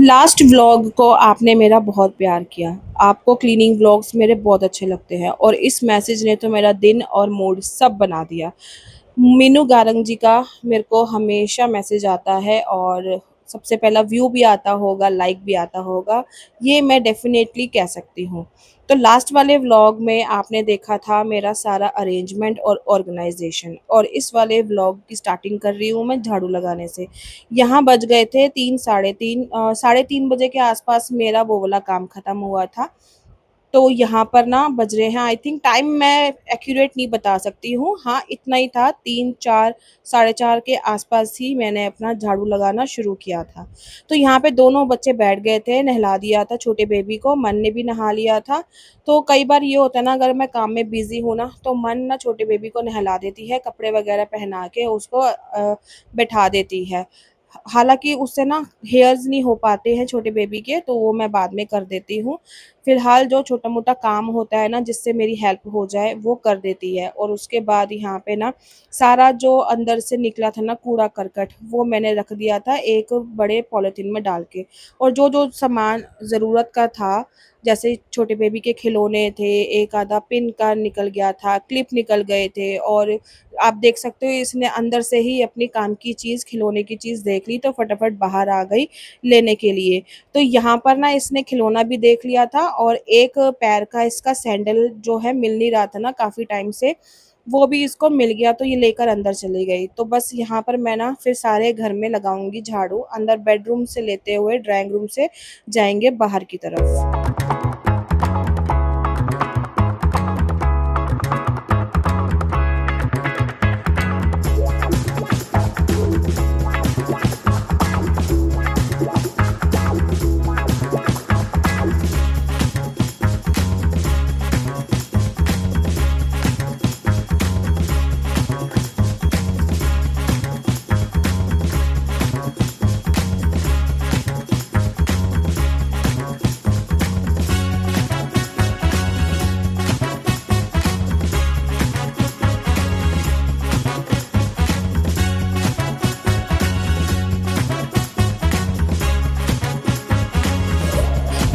Last vlog को आपने मेरा बहुत प्यार किया। आपको क्लीनिंग व्लॉग्स मेरे बहुत अच्छे लगते हैं और इस मैसेज ने तो मेरा दिन और मूड सब बना दिया। मीनू गारंग जी का मेरे को हमेशा मैसेज आता है और सबसे पहला व्यू भी आता होगा, लाइक भी आता होगा, ये मैं डेफिनेटली कह सकती हूँ। तो लास्ट वाले व्लॉग में आपने देखा था मेरा सारा अरेंजमेंट और ऑर्गेनाइजेशन, और इस वाले व्लॉग की स्टार्टिंग कर रही हूँ मैं झाड़ू लगाने से। यहाँ बज गए थे 3 साढ़े 3 बजे के आसपास मेरा वो वाला काम ख़त्म हुआ था। तो यहाँ पर ना बज रहे हैं, आई थिंक टाइम मैं एक्यूरेट नहीं बता सकती हूँ, हाँ इतना ही था, 3 4 साढ़े 4 के आसपास ही मैंने अपना झाड़ू लगाना शुरू किया था। तो यहाँ पे दोनों बच्चे बैठ गए थे, नहला दिया था छोटे बेबी को, मन ने भी नहा लिया था। तो कई बार ये होता है ना, अगर मैं काम में बिजी हूँ ना तो मन ना छोटे बेबी को नहला देती है, कपड़े वगैरह पहना के उसको बैठा देती है। हालाँकि उससे ना हेयर्स नहीं हो पाते हैं छोटे बेबी के, तो वो मैं बाद में कर देती हूँ। फ़िलहाल जो छोटा-मोटा काम होता है ना जिससे मेरी हेल्प हो जाए वो कर देती है, और उसके बाद यहाँ पे ना सारा जो अंदर से निकला था ना कूड़ा-करकट वो मैंने रख दिया था एक बड़े पॉलीथीन में डाल के। और जो-जो सामान ज़रूरत का था, जैसे छोटे बेबी के खिलौने थे, एक आधा पिन का निकल गया था, क्लिप निकल गए थे, और आप देख सकते हो इसने अंदर से ही अपनी काम की चीज़, खिलौने की चीज़ देख ली तो फटाफट बाहर आ गई लेने के लिए। तो यहाँ पर ना इसने खिलौना भी देख लिया था, और एक पैर का इसका सैंडल जो है मिल नहीं रहा था ना काफ़ी टाइम से, वो भी इसको मिल गया तो ये लेकर अंदर चली गई। तो बस यहाँ पर मैं ना फिर सारे घर में लगाऊँगी झाड़ू, अंदर बेडरूम से लेते हुए ड्राइंग रूम से जाएँगे बाहर की तरफ।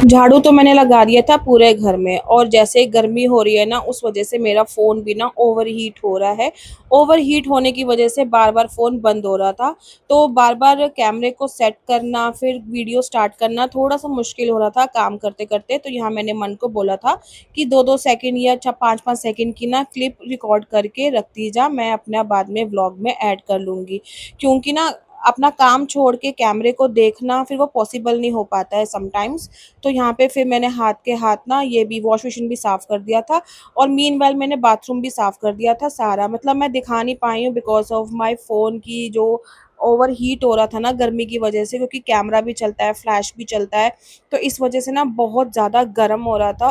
झाड़ू तो मैंने लगा दिया था पूरे घर में, और जैसे गर्मी हो रही है ना उस वजह से मेरा फ़ोन भी ना ओवरहीट हो रहा है। ओवरहीट होने की वजह से बार-बार फ़ोन बंद हो रहा था। तो बार-बार कैमरे को सेट करना, फिर वीडियो स्टार्ट करना थोड़ा-सा मुश्किल हो रहा था काम करते-करते। तो यहाँ मैंने मन को बोला था कि 2-2 सेकंड या 5-5 सेकंड की ना क्लिप रिकॉर्ड करके रखती जा, मैं अपना बाद में व्लॉग में ऐड कर लूँगी। क्योंकि ना अपना काम छोड़ के कैमरे को देखना फिर वो पॉसिबल नहीं हो पाता है समटाइम्स। तो यहाँ पे फिर मैंने हाथ के हाथ ना ये भी वॉश बेसिन भी साफ़ कर दिया था, और मीनवाइल मैंने बाथरूम भी साफ़ कर दिया था सारा। मतलब मैं दिखा नहीं पाई हूँ बिकॉज़ ऑफ माय फ़ोन की जो ओवरहीट हो रहा था ना गर्मी की वजह से, क्योंकि कैमरा भी चलता है, फ्लैश भी चलता है, तो इस वजह से ना बहुत ज़्यादा गर्म हो रहा था।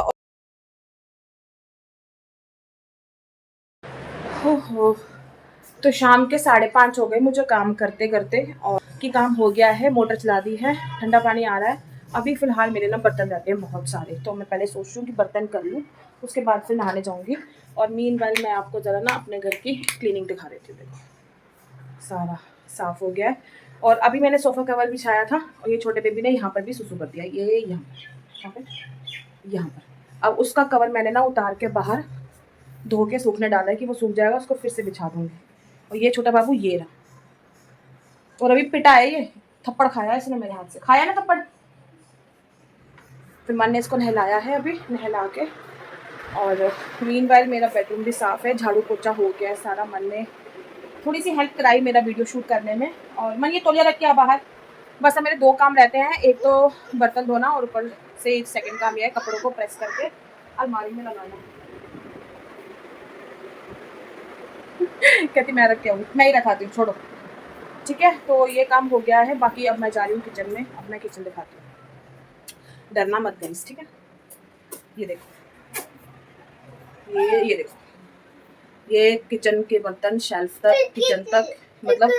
हो हो! तो शाम के 5:30 हो गए मुझे काम करते-करते, और कि काम हो गया है, मोटर चला दी है, ठंडा पानी आ रहा है। अभी फ़िलहाल मेरे ना बर्तन रहते हैं बहुत सारे, तो मैं पहले सोच रही हूँ कि बर्तन कर लूँ, उसके बाद फिर नहाने जाऊँगी। और मीनवाइल मैं आपको ज़रा ना अपने घर की क्लीनिंग दिखा देती हूँ। देखो, सारा साफ़ हो गया है, और अभी मैंने सोफ़ा कवर बिछाया था, और ये छोटे बेबी ने यहाँ पर भी सुसु कर दिया, ये यहाँ पे, यहाँ पर। अब उसका कवर मैंने ना उतार के बाहर धो के सूखने डाला है कि वो सूख जाएगा, उसको फिर से बिछा दूँगी। और ये छोटा बाबू ये रहा, और अभी पिटा है ये, थप्पड़ खाया है इसने मेरे हाथ से, खाया ना थप्पड़। फिर मन ने इसको नहलाया है अभी, नहला के। और मीनवाइल मेरा बेडरूम भी साफ़ है, झाड़ू पोछा हो गया है सारा। मन ने थोड़ी सी हेल्प कराई मेरा वीडियो शूट करने में। और मन ये तौलिया रख के आ बाहर। बस अब मेरे 2 काम रहते हैं, एक तो बर्तन धोना, और ऊपर से सेकंड काम ये है कपड़ों को प्रेस करके अलमारी में लगाना। कहती मैं रख के आऊँ, मैं ही रखाती हूँ, छोड़ो। ठीक है, तो ये काम हो गया है, बाकी अब मैं जा रही हूँ किचन में। अब मैं किचन दिखाती हूँ, डरना मत गाइस, ठीक है। ये देखो, ये देखो, ये किचन के बर्तन शेल्फ तक, किचन तक, मतलब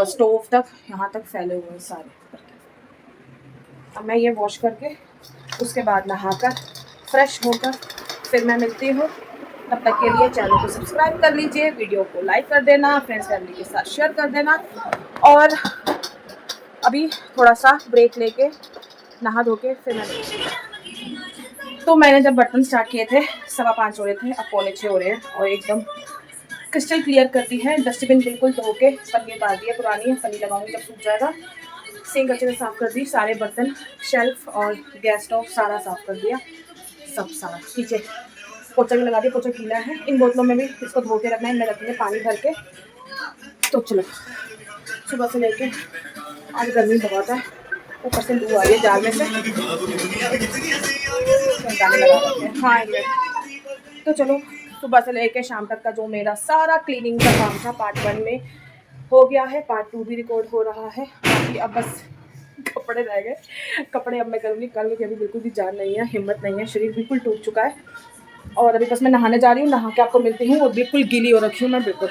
स्टोव तक, यहाँ तक फैले हुए हैं सारे बर्तन। अब मैं ये वॉश करके उसके बाद नहाकर फ्रेश होकर फिर मैं मिलती हूँ। तब तक के लिए चैनल को सब्सक्राइब कर लीजिए, वीडियो को लाइक कर देना, फ्रेंड्स फैमिली के साथ शेयर कर देना, और अभी थोड़ा सा ब्रेक लेके नहा धो के फिर तो मैंने जब बर्तन स्टार्ट किए थे 5:15 हो रहे थे, अब 5:45 हो रहे हैं और एकदम क्रिस्टल क्लियर करती है। डस्टबिन बिल्कुल धो के पन्नी उतार दी है, पुरानी है, पन्नी लगाऊंगी जब सूख जाएगा। सिंक अच्छे से साफ़ कर दी, सारे बर्तन, शेल्फ और गैस स्टोव सारा साफ़ कर दिया, सब सारा। नीचे पोछा भी लगा दिया, पोछा गीला है। इन बोतलों में भी इसको धो के रखना है, इनमें रखेंगे पानी भर के। तो चलो सुबह से लेके आज गर्मी बहुत है, ऊपर से लू आ रही है जाल में से, गाने लगा रखे हैं। हाँ ये तो चलो सुबह से लेके शाम तक का जो मेरा सारा क्लीनिंग का काम था पार्ट 1 में हो गया है, पार्ट 2 भी रिकॉर्ड हो रहा है। बाकी अब बस कपड़े रह गए, कपड़े अब मैं करूँगी। कल की अभी बिल्कुल भी जान नहीं है, हिम्मत नहीं है, शरीर बिल्कुल टूट चुका है। और अभी बस मैं नहाने जा रही हूँ, नहा के आपको मिलती हूँ। और बिल्कुल गीली हो रखी हूँ मैं बिल्कुल।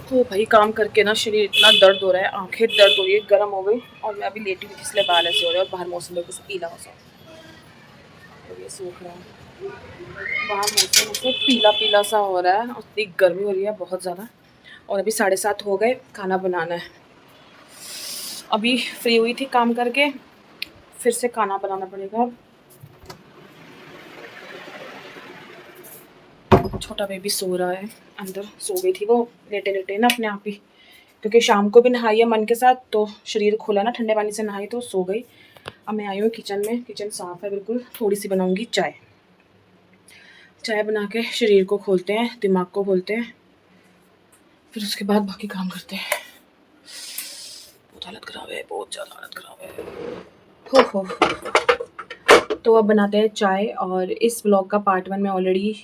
तो भाई काम करके ना शरीर इतना दर्द हो रहा है, आंखें दर्द हो रही है, गर्म हो गई। और मैं अभी लेटी हुई इसलिए बाल ऐसे हो रहे हैं, और बाहर मौसम में कुछ पीला हो सा, तो ये सूख रहा है। बाहर मौसम ऐसे पीला पीला सा हो रहा है, और इतनी गर्मी हो रही है बहुत ज़्यादा। और अभी 7:30 हो गए, खाना बनाना है। अभी फ्री हुई थी काम करके, फिर से खाना बनाना पड़ेगा। छोटा बेबी सो रहा है अंदर, सो गई थी वो लेटे लेटे ना अपने आप ही, क्योंकि शाम को भी नहाई है मन के साथ, तो शरीर खुला ना, ठंडे पानी से नहाई तो सो गई। अब मैं आई हूँ किचन में, किचन साफ़ है बिल्कुल। थोड़ी सी बनाऊँगी चाय, चाय बना के शरीर को खोलते हैं, दिमाग को खोलते हैं, फिर उसके बाद बाकी काम करते हैं। बहुत हालत ख़राब है, बहुत ज़्यादा हालत ख़राब है। हो तो अब बनाते हैं चाय। और इस ब्लॉग का पार्ट 1 मैं ऑलरेडी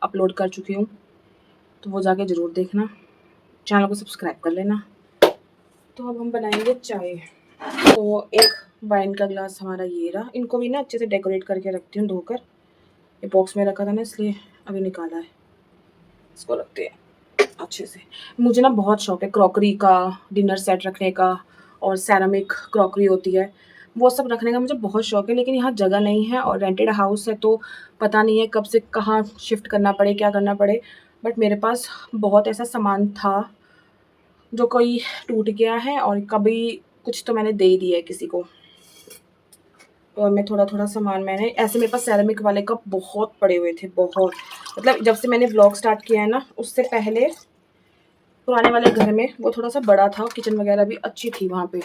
अपलोड कर चुकी हूँ, तो वो जाके ज़रूर देखना, चैनल को सब्सक्राइब कर लेना। तो अब हम बनाएंगे चाय। तो एक वाइन का ग्लास हमारा ये रहा। इनको भी ना अच्छे से डेकोरेट करके रखती हूँ धोकर, ये बॉक्स में रखा था ना इसलिए अभी निकाला है, इसको रखते हैं अच्छे से। मुझे ना बहुत शौक है क्रॉकरी का, डिनर सेट रखने का, और सेरामिक क्रॉकरी होती है वो सब रखने का मुझे बहुत शौक है। लेकिन यहाँ जगह नहीं है और रेंटेड हाउस है, तो पता नहीं है कब से कहाँ शिफ्ट करना पड़े, क्या करना पड़े। बट मेरे पास बहुत ऐसा सामान था जो कोई टूट गया है, और कभी कुछ तो मैंने दे ही दिया है किसी को। और मैं थोड़ा थोड़ा सामान मैंने ऐसे, मेरे पास सेरामिक वाले कप बहुत पड़े हुए थे, बहुत, मतलब जब से मैंने व्लॉग स्टार्ट किया है ना, उससे पहले पुराने वाले घर में वो थोड़ा सा बड़ा था, किचन वगैरह भी अच्छी थी वहाँ पे,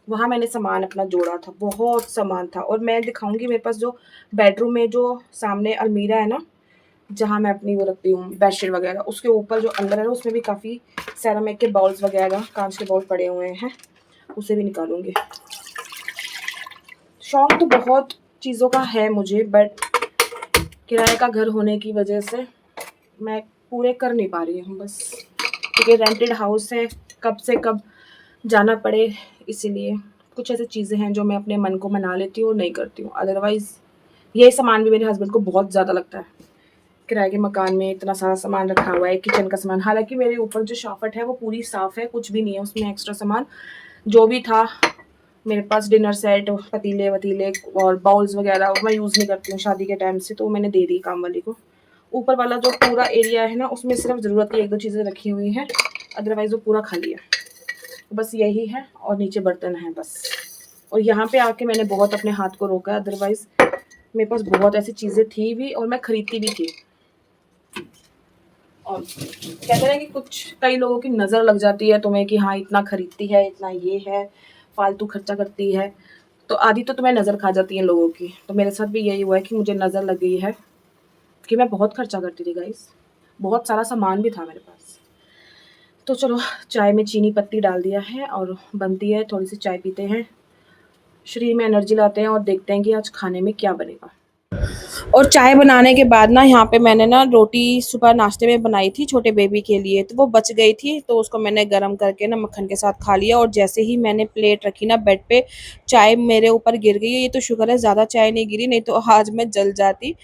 वहाँ मैंने सामान अपना जोड़ा था, बहुत सामान था। और मैं दिखाऊंगी मेरे पास जो बेडरूम में जो सामने अलमीरा है ना, जहाँ मैं अपनी वो रखती हूँ बेडशीट वगैरह, उसके ऊपर जो अंदर है ना, उसमें भी काफ़ी सेरामिक के बाउल्स वगैरह, कांच के बाउल पड़े हुए हैं, उसे भी निकालूंगी। शौक तो बहुत चीज़ों का है मुझे, बट किराए का घर होने की वजह से मैं पूरे कर नहीं पा रही हूँ बस, क्योंकि रेंटेड हाउस है, कब से कब जाना पड़े, इसीलिए कुछ ऐसी चीज़ें हैं जो मैं अपने मन को मना लेती हूँ और नहीं करती हूँ। अदरवाइज़ ये सामान भी मेरे हस्बैंड को बहुत ज़्यादा लगता है। किराए के मकान में इतना सारा सामान रखा हुआ है, किचन का सामान, हालांकि मेरे ऊपर जो शाफट है वो पूरी साफ़ है, कुछ भी नहीं है उसमें एक्स्ट्रा सामान। जो भी था मेरे पास, डिनर सेट, पतीले वतीले और बाउल्स वगैरह, मैं यूज़ नहीं करती हूँ शादी के टाइम से, तो मैंने दे दी काम वाली को। ऊपर वाला जो पूरा एरिया है ना, उसमें सिर्फ ज़रूरत की 1-2 चीज़ें रखी हुई हैं, अदरवाइज़ वो पूरा खाली है, बस यही है। और नीचे बर्तन हैं बस। और यहाँ पे आके मैंने बहुत अपने हाथ को रोका, अदरवाइज़ मेरे पास बहुत ऐसी चीज़ें थी भी और मैं खरीदती भी थी। और कहते हैं कि कुछ कई लोगों की नज़र लग जाती है तुम्हें कि हाँ इतना खरीदती है, इतना ये है, फालतू खर्चा करती है, तो आधी तो तुम्हें नज़र खा जाती है लोगों की। तो मेरे साथ भी यही हुआ है कि मुझे नज़र लग गई है कि मैं बहुत खर्चा करती थी गाइस, बहुत सारा सामान भी था मेरे पास। तो चलो चाय में चीनी पत्ती डाल दिया है और बनती है, थोड़ी सी चाय पीते हैं, शरीर में एनर्जी लाते हैं और देखते हैं कि आज खाने में क्या बनेगा। और चाय बनाने के बाद ना यहाँ पे मैंने ना रोटी सुबह नाश्ते में बनाई थी छोटे बेबी के लिए, तो वो बच गई थी, तो उसको मैंने गरम करके ना मक्खन के साथ खा लिया। और जैसे ही मैंने प्लेट रखी ना बेड पे, चाय मेरे ऊपर गिर गई है। ये तो शुक्र है ज़्यादा चाय नहीं गिरी, नहीं तो आज मैं जल जाती।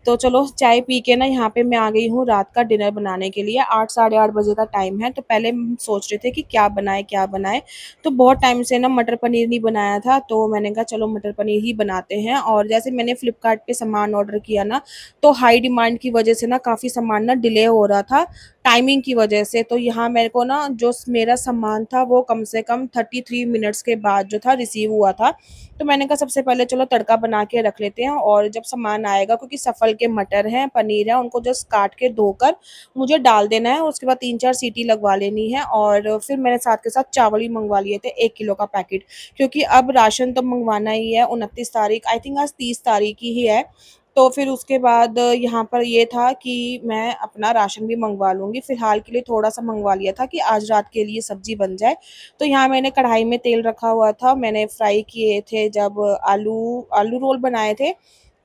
तो चलो चाय पी के ना यहाँ पे मैं आ गई हूँ रात का डिनर बनाने के लिए। 8 साढ़े 8 बजे का टाइम है। तो पहले हम सोच रहे थे कि क्या बनाए क्या बनाए, तो बहुत टाइम से ना मटर पनीर नहीं बनाया था, तो मैंने कहा चलो मटर पनीर ही बनाते हैं। और जैसे मैंने फ्लिपकार्ट पे सामान ऑर्डर किया ना, तो हाई डिमांड की वजह से ना काफ़ी सामान ना डिले हो रहा था टाइमिंग की वजह से। तो यहाँ मेरे को ना जो मेरा सामान था वो कम से कम 33 मिनट्स के बाद जो था रिसीव हुआ था। तो मैंने कहा सबसे पहले चलो तड़का बना के रख लेते हैं, और जब सामान आएगा, क्योंकि सफल के मटर हैं, पनीर है, उनको जस्ट काट के धोकर मुझे डाल देना है, उसके बाद 3-4 सीटी लगवा लेनी है। और फिर मैंने साथ के साथ चावल भी मंगवा लिए थे 1 किलो का पैकेट, क्योंकि अब राशन तो मंगवाना ही है। 29 तारीख, आई थिंक आज 30 तारीख ही है। तो फिर उसके बाद यहाँ पर ये था कि मैं अपना राशन भी मंगवा लूँगी। फ़िलहाल के लिए थोड़ा-सा मंगवा लिया था कि आज रात के लिए सब्ज़ी बन जाए। तो यहाँ मैंने कढ़ाई में तेल रखा हुआ था, मैंने फ्राई किए थे जब आलू आलू रोल बनाए थे।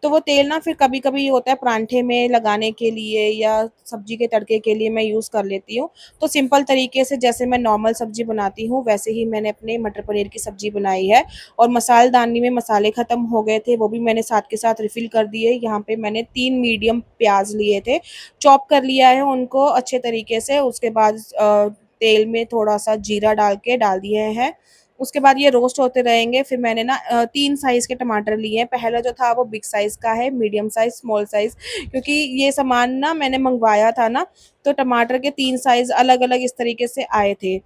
तो वो तेल ना फिर कभी-कभी ये होता है परांठे में लगाने के लिए या सब्ज़ी के तड़के के लिए मैं यूज़ कर लेती हूँ। तो सिंपल तरीके से जैसे मैं नॉर्मल सब्ज़ी बनाती हूँ, वैसे ही मैंने अपने मटर पनीर की सब्ज़ी बनाई है। और मसालेदानी में मसाले ख़त्म हो गए थे, वो भी मैंने साथ के साथ रिफ़िल कर दिए। यहाँ पे मैंने 3 मीडियम प्याज़ लिए थे, चॉप कर लिया है उनको अच्छे तरीके से। उसके बाद तेल में थोड़ा-सा जीरा डाल के डाल दिए हैं। उसके बाद ये रोस्ट होते रहेंगे। फिर मैंने ना 3 साइज़ के टमाटर लिए हैं। पहला जो था वो बिग साइज़ का है, मीडियम साइज़, स्मॉल साइज़, क्योंकि ये सामान ना मैंने मँगवाया था ना, तो टमाटर के 3 साइज़ अलग-अलग इस तरीके से आए थे।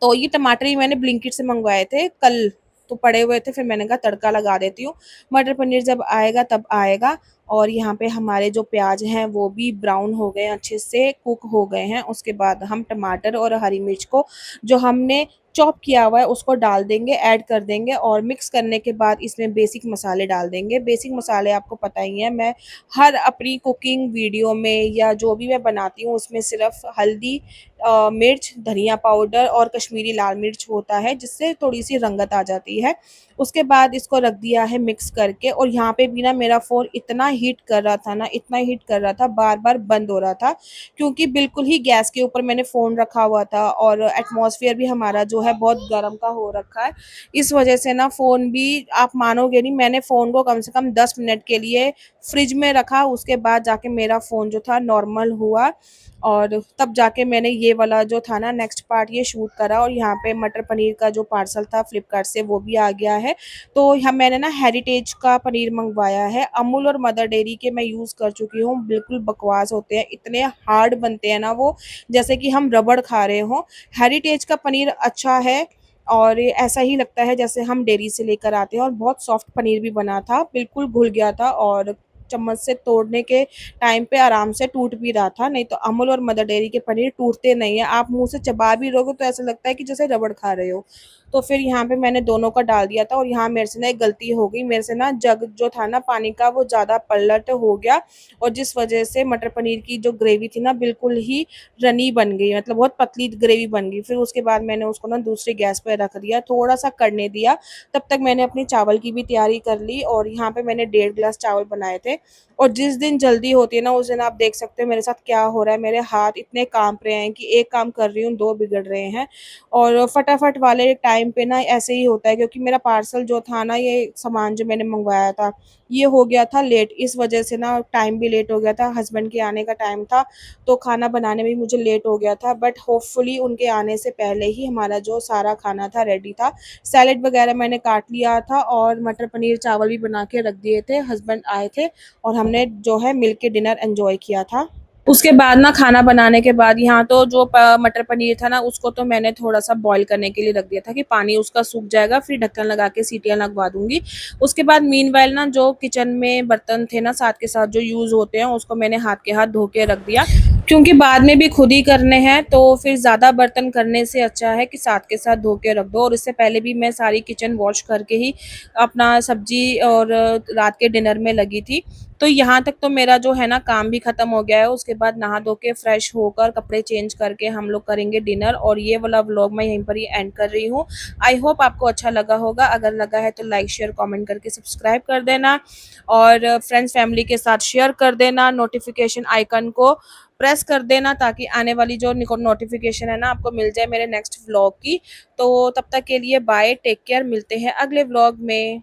तो ये टमाटर ही मैंने ब्लिंकिट से मंगवाए थे कल, तो पड़े हुए थे, फिर मैंने कहा तड़का लगा देती हूँ। मटर पनीर जब आएगा तब आएगा। और यहाँ पे हमारे जो प्याज हैं वो भी ब्राउन हो गए हैं, अच्छे से कुक हो गए हैं। उसके बाद हम टमाटर और हरी मिर्च को जो हमने चॉप किया हुआ है उसको डाल देंगे, ऐड कर देंगे, और मिक्स करने के बाद इसमें बेसिक मसाले डाल देंगे। बेसिक मसाले आपको पता ही है, मैं हर अपनी कुकिंग वीडियो में या जो भी मैं बनाती हूँ उसमें सिर्फ हल्दी, मिर्च, धनिया पाउडर और कश्मीरी लाल मिर्च होता है, जिससे थोड़ी-सी रंगत आ जाती है। उसके बाद इसको रख दिया है मिक्स करके। और यहाँ पे भी ना मेरा फ़ोन इतना हीट कर रहा था ना, इतना हीट कर रहा था, बार-बार बंद हो रहा था, क्योंकि बिल्कुल ही गैस के ऊपर मैंने फ़ोन रखा हुआ था, और एटमॉस्फेयर भी हमारा जो है बहुत गर्म का हो रखा है। इस वज़ह से ना फ़ोन भी, आप मानोगे नहीं, मैंने फ़ोन को कम से कम 10 मिनट के लिए फ्रिज में रखा, उसके बाद जाके मेरा फ़ोन जो था नॉर्मल हुआ, और तब जाके मैंने ये वाला जो था ना नेक्स्ट पार्ट ये शूट करा। और यहाँ पे मटर पनीर का जो पार्सल था फ्लिपकार्ट से वो भी आ गया है। तो यहाँ मैंने ना हेरिटेज का पनीर मंगवाया है। अमूल और मदर डेयरी के मैं यूज़ कर चुकी हूँ, बिल्कुल बकवास होते हैं, इतने हार्ड बनते हैं ना वो, जैसे कि हम रबड़ खा रहे हों। हेरिटेज का पनीर अच्छा है, और ये ऐसा ही लगता है जैसे हम डेयरी से लेकर आते हैं, और बहुत सॉफ्ट पनीर भी बना था, बिल्कुल घुल गया था, और चम्मच से तोड़ने के टाइम पे आराम से टूट भी रहा था। नहीं तो अमूल और मदर डेयरी के पनीर टूटते नहीं है, आप मुँह से चबा भी रहोगे तो ऐसा लगता है कि जैसे रबड़ खा रहे हो। तो फिर यहाँ पे मैंने दोनों का डाल दिया था, और यहाँ मेरे से ना एक गलती हो गई, मेरे से ना जग जो था ना पानी का वो ज़्यादा पलट हो गया, और जिस वजह से मटर पनीर की जो ग्रेवी थी ना बिल्कुल ही रनी बन गई, मतलब बहुत पतली ग्रेवी बन गई। फिर उसके बाद मैंने उसको ना दूसरी गैस पे रख दिया, थोड़ा-सा कढ़ने दिया, तब तक मैंने अपनी चावल की भी तैयारी कर ली। और यहाँ पे मैंने 1.5 ग्लास चावल बनाए थे। और जिस दिन जल्दी होती है ना उस दिन आप देख सकते हो मेरे साथ क्या हो रहा है, मेरे हाथ इतने काँप रहे हैं कि एक काम कर रही हूँ, 2 बिगड़ रहे हैं। और फटाफट वाले टाइम पे ना ऐसे ही होता है, क्योंकि मेरा पार्सल जो था ना, ये सामान जो मैंने मंगवाया था, ये हो गया था लेट, इस वजह से ना टाइम भी लेट हो गया था, हस्बैंड के आने का टाइम था, तो खाना बनाने में भी मुझे लेट हो गया था। बट होपफुली उनके आने से पहले ही हमारा जो सारा खाना था रेडी था। सैलेड वगैरह मैंने काट लिया था, और मटर पनीर चावल भी बना के रख दिए थे, हस्बैंड आए थे, और हमने जो है मिल के डिनर एन्जॉय किया था। उसके बाद ना खाना बनाने के बाद यहाँ तो जो मटर पनीर था ना उसको तो मैंने थोड़ा सा बॉईल करने के लिए रख दिया था कि पानी उसका सूख जाएगा, फिर ढक्कन लगा के सीटियाँ लगवा दूंगी। उसके बाद मीनवाइल ना जो किचन में बर्तन थे ना साथ के साथ जो यूज़ होते हैं उसको मैंने हाथ के हाथ धो के रख दिया, क्योंकि बाद में भी खुद ही करने हैं, तो फिर ज़्यादा बर्तन करने से अच्छा है कि साथ के साथ धो के रख दो। और इससे पहले भी मैं सारी किचन वॉश करके ही अपना सब्जी और रात के डिनर में लगी थी। तो यहाँ तक तो मेरा जो है ना काम भी ख़त्म हो गया है। उसके बाद नहा धो के फ्रेश होकर कपड़े चेंज करके हम लोग करेंगे डिनर, और ये वाला व्लॉग मैं यहीं पर ही एंड कर रही हूँ। आई होप आपको अच्छा लगा होगा, अगर लगा है तो लाइक शेयर कमेंट करके सब्सक्राइब कर देना, और फ्रेंड्स फैमिली के साथ शेयर कर देना, नोटिफिकेशन आइकन को प्रेस कर देना ताकि आने वाली जो नोटिफिकेशन है ना आपको मिल जाए मेरे नेक्स्ट व्लॉग की। तो तब तक के लिए बाय, टेक केयर, मिलते हैं अगले व्लॉग में।